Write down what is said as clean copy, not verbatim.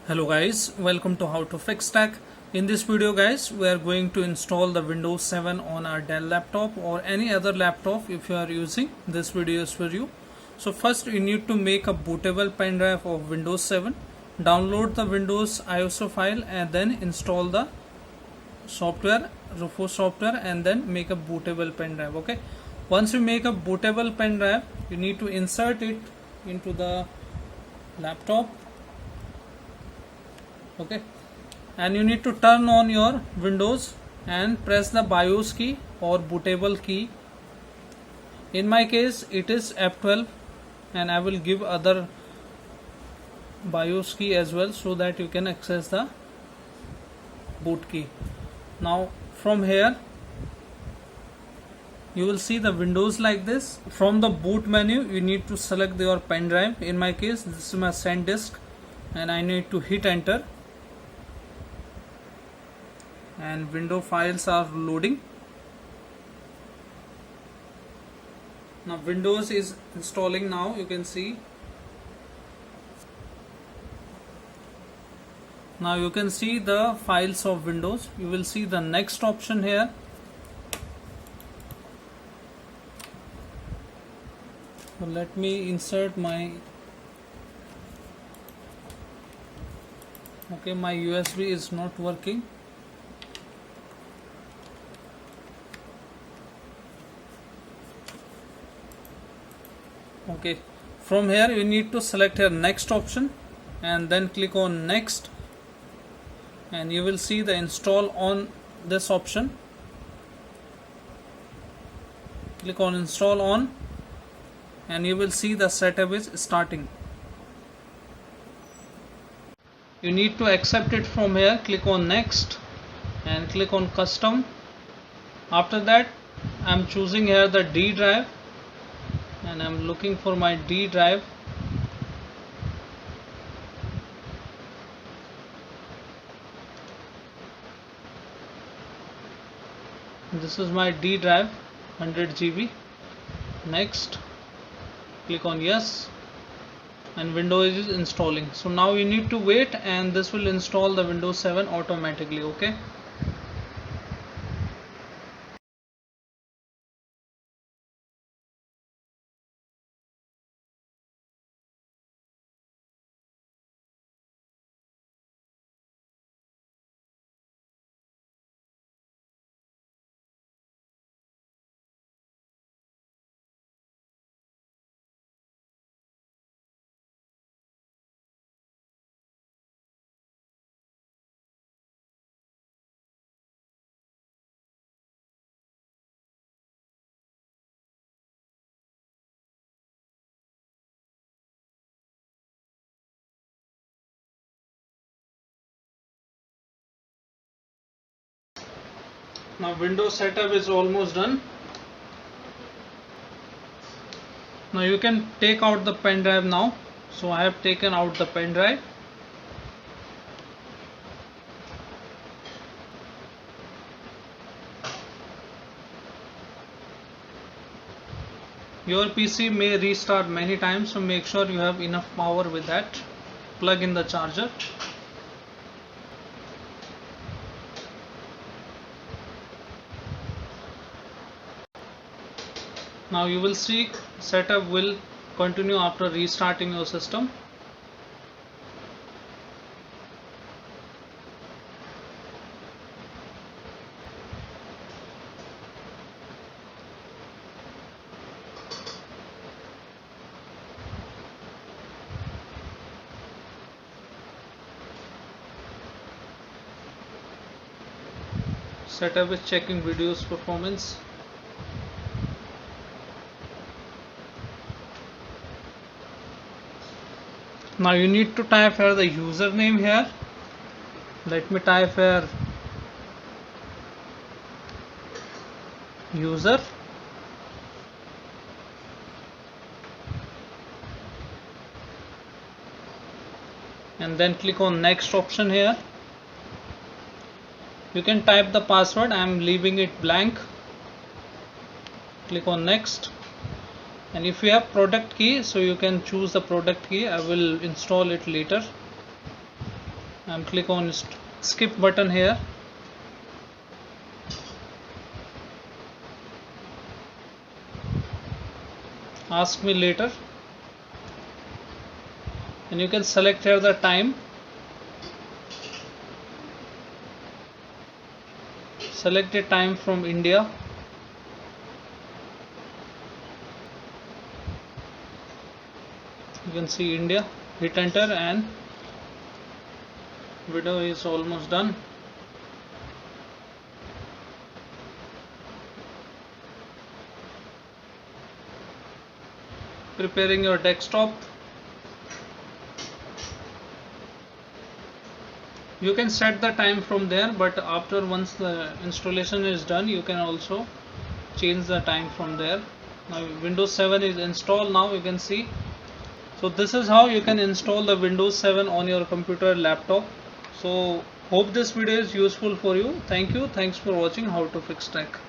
Hello guys, welcome to How to Fix Tech. In this video guys, we are going to install the Windows 7 on our Dell laptop or any other laptop if you are using. This video is for you. So first you need to make a bootable pen drive of Windows 7. Download the Windows ISO file and then install the software, Rufus software, and then make a bootable pen drive. Okay. Once you make a bootable pen drive, you need to insert it into the laptop. Okay, and you need to turn on your Windows and press the BIOS key or bootable key. In my case it is F12 and I will give other BIOS key as well so that you can access the boot key. Now from here you will see the windows like this. From the boot menu you need to select your pen drive. In my case this is my SanDisk and I need to hit enter. And window files are loading. Now Windows is installing now, you can see. Now you can see the files of Windows. You will see the next option here. So let me insert my my USB is not working. Okay, from here you need to select here next option and then click on next, and you will see the install on this option. Click on install on and you will see the setup is starting. You need to accept it from here. Click on next and click on custom. After that I am choosing here the D drive and I'm looking for my D drive. This is my D drive, 100 GB. Next, click on yes, and Windows is installing. So now you need to wait and this will install the Windows 7 automatically. Okay. Now Windows setup is almost done. Now you can take out the pen drive now. So I have taken out the pen drive. Your PC may restart many times, so make sure you have enough power with that. Plug in the charger. Now you will see setup will continue after restarting your system. Setup is checking videos performance. Now you need to type here the username here. Let me type here user, and then click on next option here. You can type the password, I am leaving it blank. Click on next. and if you have product key, so you can choose the product key. I will install it later. and click on skip button here. Ask me later, and you can select here the time. Select a time from India. You can see India. Hit enter and video is almost done. Preparing your desktop. You can set the time from there, but after once the installation is done, you can also change the time from there. Now Windows 7 is installed. Now you can see. So this is how you can install the Windows 7 on your computer, laptop. So hope this video is useful for you. Thank you. Thanks for watching How to Fix Tech.